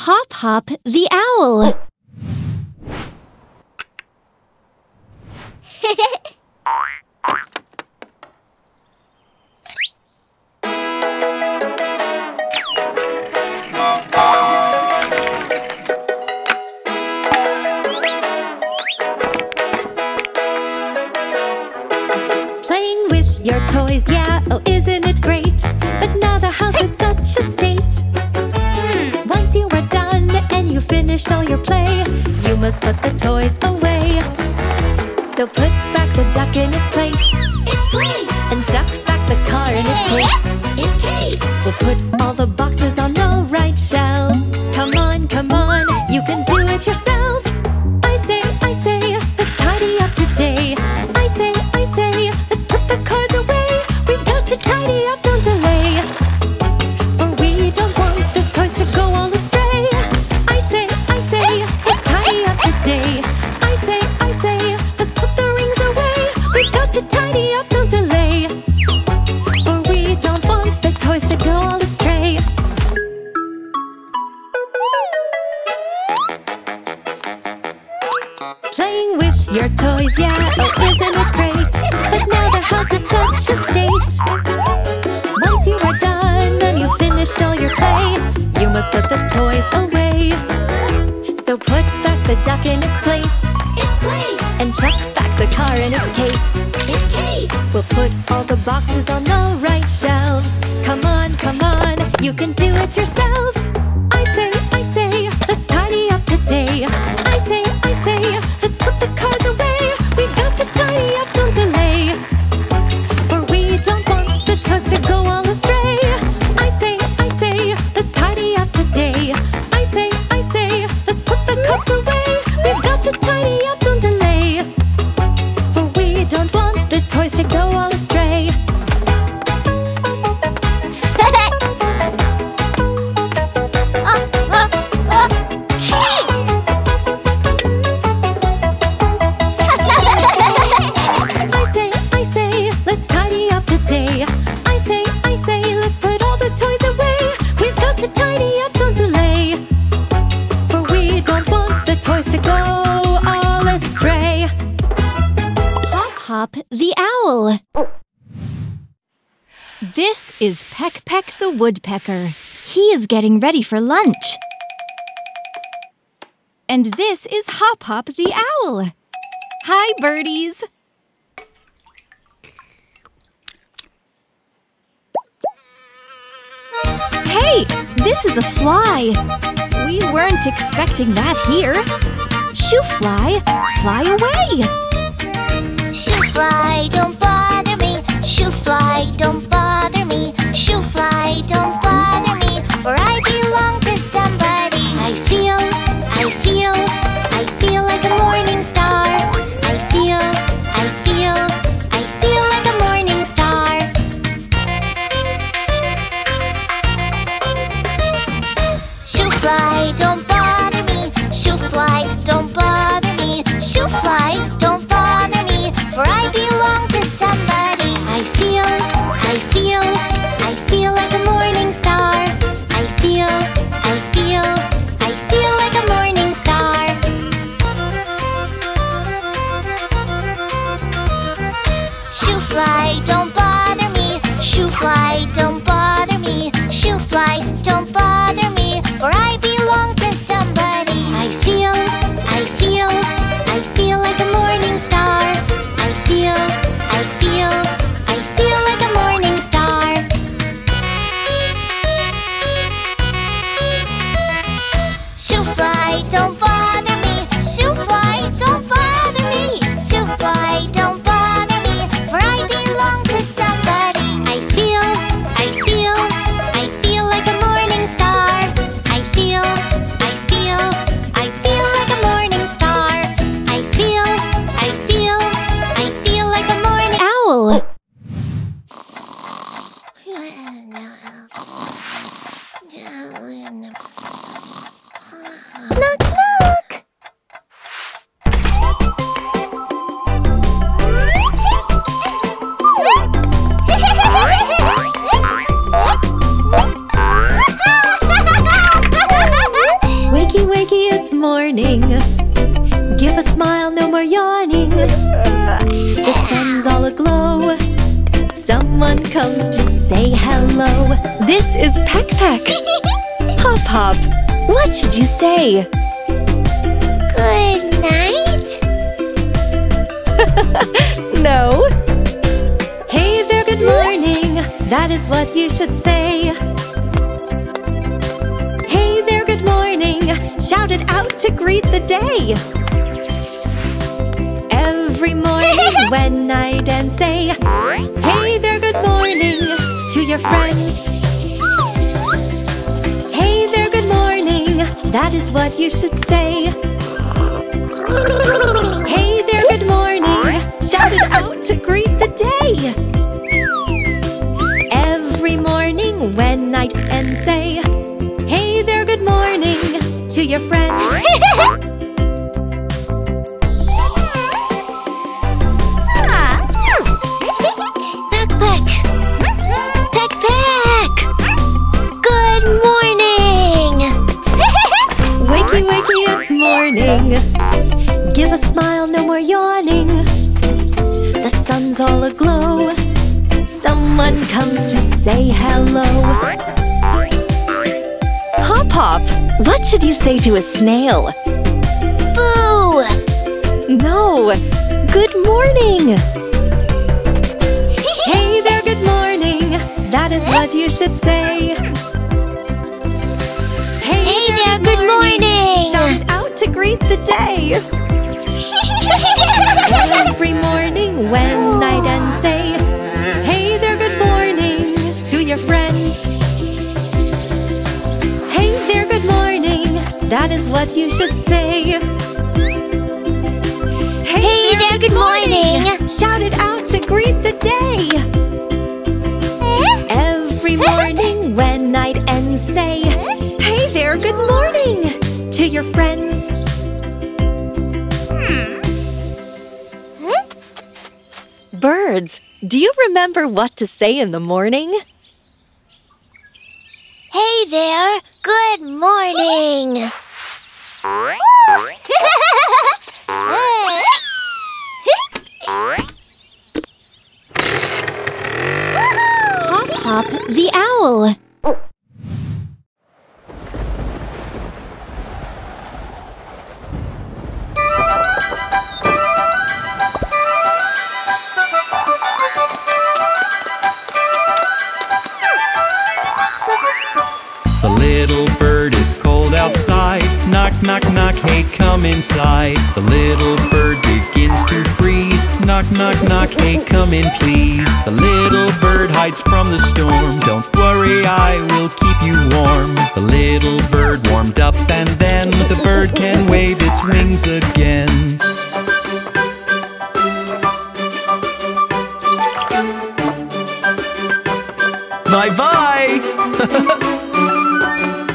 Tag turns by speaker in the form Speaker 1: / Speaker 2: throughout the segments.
Speaker 1: Hop Hop the Owl.
Speaker 2: Playing with your toys, yeah, oh isn't it great? But now the house is such a state. Once you are done and you finished all your play, you must put the toys away. So put back the duck in its place.
Speaker 3: Its place!
Speaker 2: And chuck back the car in its case.
Speaker 3: Its case!
Speaker 2: We'll put all the boxes on the right shelves. Come on, you can do it yourselves. I say, let's tidy up today. I say, let's put the cars away. We've got to tidy up, don't delay. For we don't want the toys to go all astray. I say, let's tidy up today. I say, let's put the rings away. We've got to tidy up, don't delay. For we don't want the toys to go all astray. Playing with your toys, yeah, oh isn't it great? But now the house is such a state. Once you are done and you finished all your play, you must put the toys away. So put back the duck in its place.
Speaker 3: Its place!
Speaker 2: And chuck back the car in its case.
Speaker 3: Its case!
Speaker 2: We'll put all the boxes on the right shelves. Come on, you can do it yourselves. I say, let's tidy up today. I say, let's put the cars away. We've got to tidy up, don't delay. For we don't want the toys to go all astray. I say, let's tidy up today. I say, let's put the cars away. We've got to tidy up, don't delay. For we don't want the toys to go all astray. I say, let's tidy up today. I say, let's put all the toys away. We've got to tidy up, don't delay. For we don't want the toys to go all astray.
Speaker 1: Hop Hop the Owl. This is Peck Peck the Woodpecker. He is getting ready for lunch. And this is Hop Hop the Owl. Hi, birdies. Hey, this is a fly. We weren't expecting that here. Shoo fly, fly away.
Speaker 3: Shoo fly, don't bother me. Shoo fly, don't bother me. Shoo fly, don't bother me. For I belong to somebody. I feel like a morning star. I feel like a morning star. Shoo fly, don't bother me. Shoo fly, don't bother me. Shoo fly, don't bother me. For I belong to somebody. I feel like a morning star. I feel like a morning star. Shoo fly, don't bother me. Shoo fly, don't bother me. Shoo fly, don't bother me. For I belong to somebody. I feel like a morning star. I feel like a morning star. Shoo fly, don't bother me. Shoo fly, don't bother me. Shoo fly, don't bother me. For I belong to somebody. I feel like a morning star. I feel like a morning star. I feel like a morning
Speaker 1: Owl.
Speaker 3: Knock, knock.
Speaker 2: it's morning. Give a smile, no more yawning. The sun's all aglow. Someone comes to say hello. This is Peck Peck. Hop Hop, what should you say?
Speaker 3: Good night?
Speaker 2: No. Hey there, good morning. That is what you should say. Hey there, good morning. Shout it out to greet the day. Every morning when I dance, say, hey there, good morning to your friends. Hey there, good morning. That is what you should say. Hey there, good morning. Shout it out to greet the day. Every morning when I and say, hey there, good morning to your friends.
Speaker 3: Peck Peck! Peck Peck! Good morning!
Speaker 2: Wakey, wakey, it's morning. Give a smile, no more yawning. The sun's all aglow. Someone comes to say hello. Hop Hop, what should you say to a snail?
Speaker 3: Boo!
Speaker 2: No, good morning. Hey there, good morning. That is what you should say.
Speaker 3: Hey there, good morning!
Speaker 2: Shout it out to greet the day. Every morning when I then say, hey there, good morning to your friends. Hey there, good morning. That is what you should say.
Speaker 3: Hey there, good morning!
Speaker 2: Shout it out to greet the day. Every morning when night ends, say, hey there, good morning to your friends. Birds, do you remember what to say in the morning?
Speaker 3: Hey there, good morning!
Speaker 1: Hop Hop the owl.
Speaker 4: The little bird is cold outside. Knock, knock, knock, hey, come inside. The little bird begins to freeze. Knock, knock, knock, hey, come in, please. The little bird hides from the storm. Don't worry, I will keep you warm. The little bird warmed up and then the bird can wave its wings again. Bye-bye!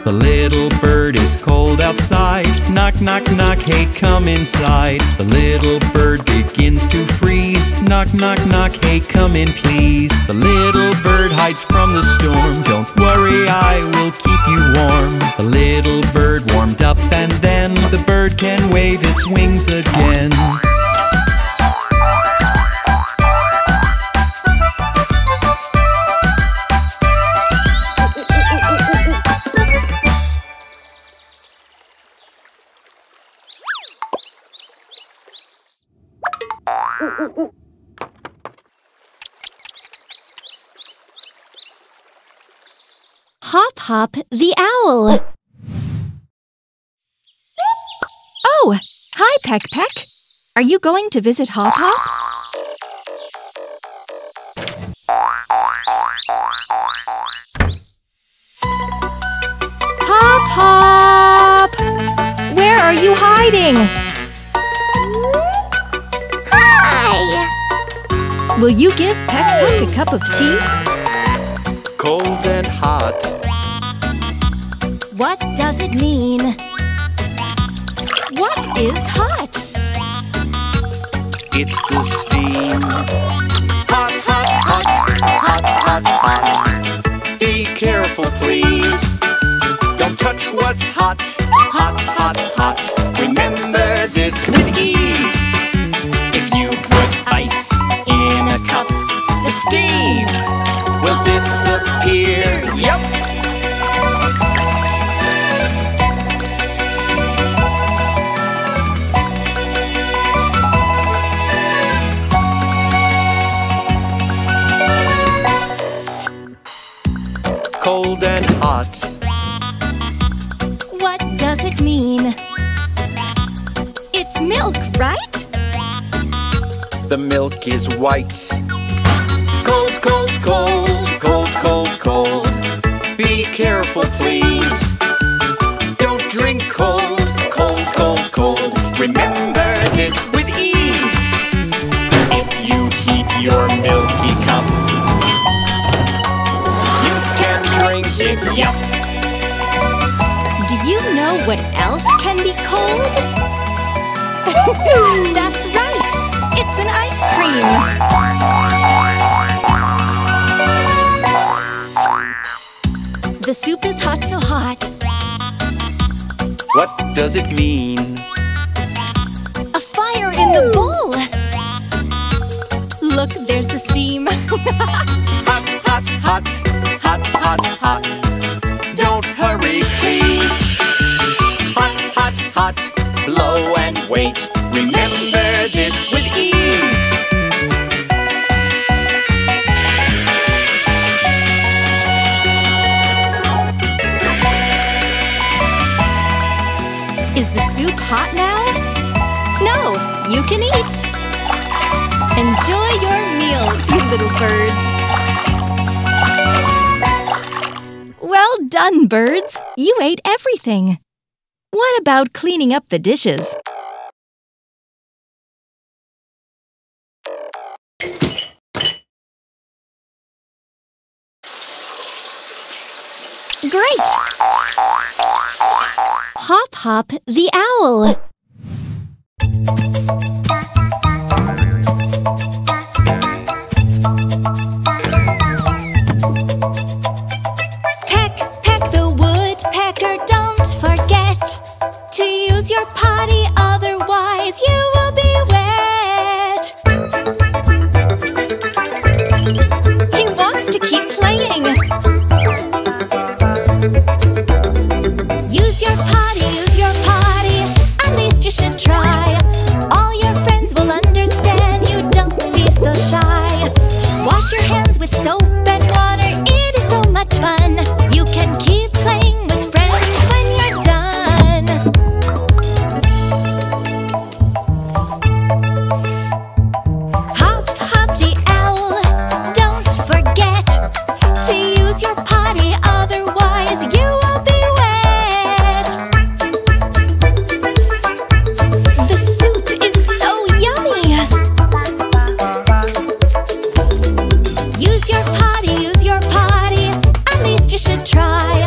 Speaker 4: The little bird is cold outside. Knock, knock, knock, hey, come inside. The little bird begins to freeze. Knock, knock, knock, hey, come in, please. The little bird hides from the storm. Don't worry, I will keep you warm. The little bird warmed up and then the bird can wave its wings again.
Speaker 1: Hop Hop the owl. Oh, hi Peck Peck. Are you going to visit Hop Hop? Hop Hop! Where are you hiding?
Speaker 3: Hi!
Speaker 1: Will you give Peck Peck a cup of tea?
Speaker 4: Cold and hot.
Speaker 1: What does it mean? What is hot?
Speaker 4: It's the steam. Hot, hot, hot, hot, hot, hot. Be careful, please. Don't touch what's hot, hot, hot, hot. disappear. Yup. Cold and hot.
Speaker 1: What does it mean? It's milk, right?
Speaker 4: The milk is white. Cold, cold, cold, cold, cold, cold. Be careful, please. Don't drink cold, cold, cold, cold. Remember this with ease. If you heat your milky cup, you can drink it, yup.
Speaker 1: Do you know what else can be cold? That's right! It's an ice cream! The soup is hot, so hot.
Speaker 4: What does it mean?
Speaker 1: A fire in the bowl! Look, there's the steam.
Speaker 4: Hot, hot, hot, hot, hot, hot. Don't hurry, please. Hot, hot, hot. Blow and wait. Remember this with ease.
Speaker 1: Is the soup hot now? No, you can eat. Enjoy your meal, you little birds. Well done, birds. You ate everything. What about cleaning up the dishes? Great! Hop Hop the owl. Peck, peck the woodpecker, don't forget to use your potty, otherwise you will be wet. He wants to keep playing. Use your potty, at least you should try. All your friends will understand you, don't be so shy. Wash your hands with soap and water, it is so much fun. You can keep playing with friends when you're done. Hop, hop the owl, don't forget to use your potty, otherwise you will be wet. The soup is so yummy. Use your potty, at least you should try.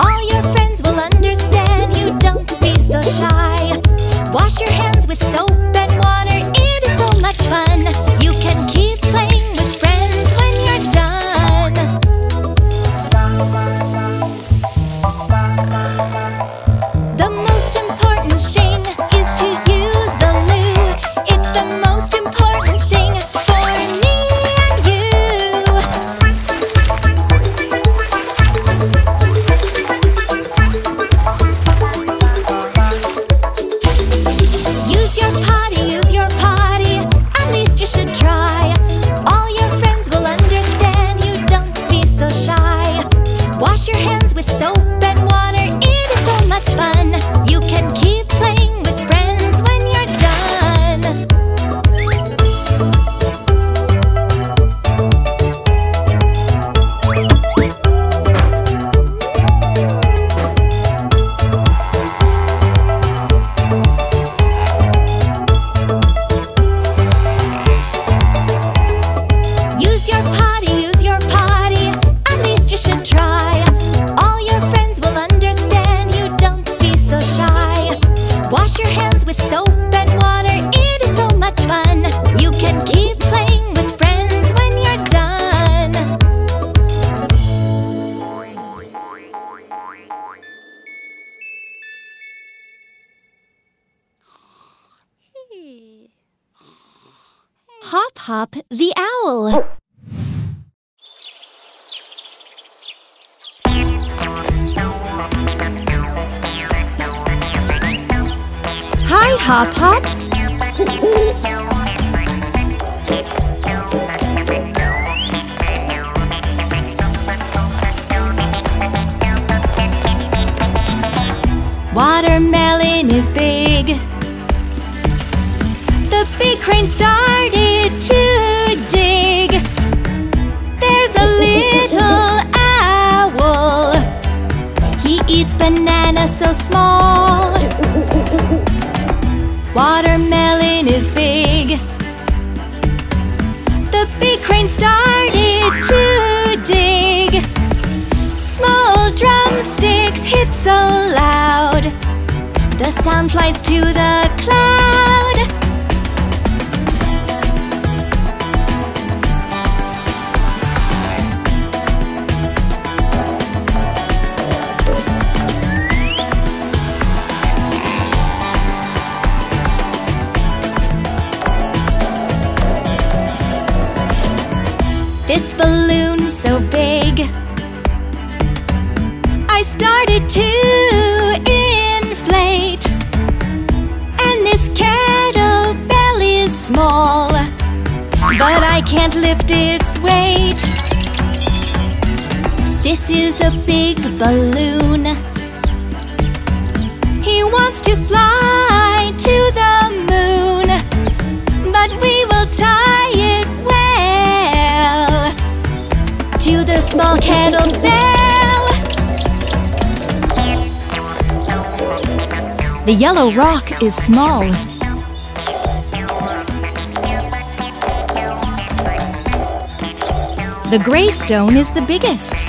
Speaker 1: All your friends will understand you, don't be so shy. Wash your hands with soap and water, it is so much fun. You can keep playing with friends when you're done. The most important thing is to use the loo. It's the most important thing for me and you. Use your potty, at least you should try. All your friends will understand you, don't be so shy. Wash your hands with soap and water, it is so much fun. You can keep playing with friends when you're done. Use your potty, at least you should try. All your friends will understand you, don't be so shy. Wash your hands with soap and water, it is so much fun. You can keep playing with friends when you're done. Hop Hop the owl. Hop, hop. Watermelon is big. The big crane started to dig. There's a little owl. He eats bananas so small. Watermelon is big. The big crane started to dig. Small drumsticks hit so loud. The sound flies to the cloud. This balloon's so big, I started to inflate. And this kettlebell is small, but I can't lift its weight. This is a big balloon. He wants to fly to the moon, but we will tie it well to the small kettlebell. The yellow rock is small. The gray stone is the biggest.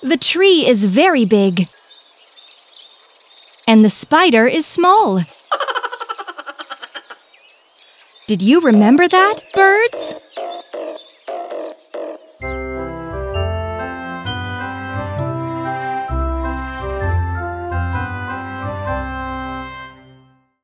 Speaker 1: The tree is very big. And the spider is small. Did you remember that, birds?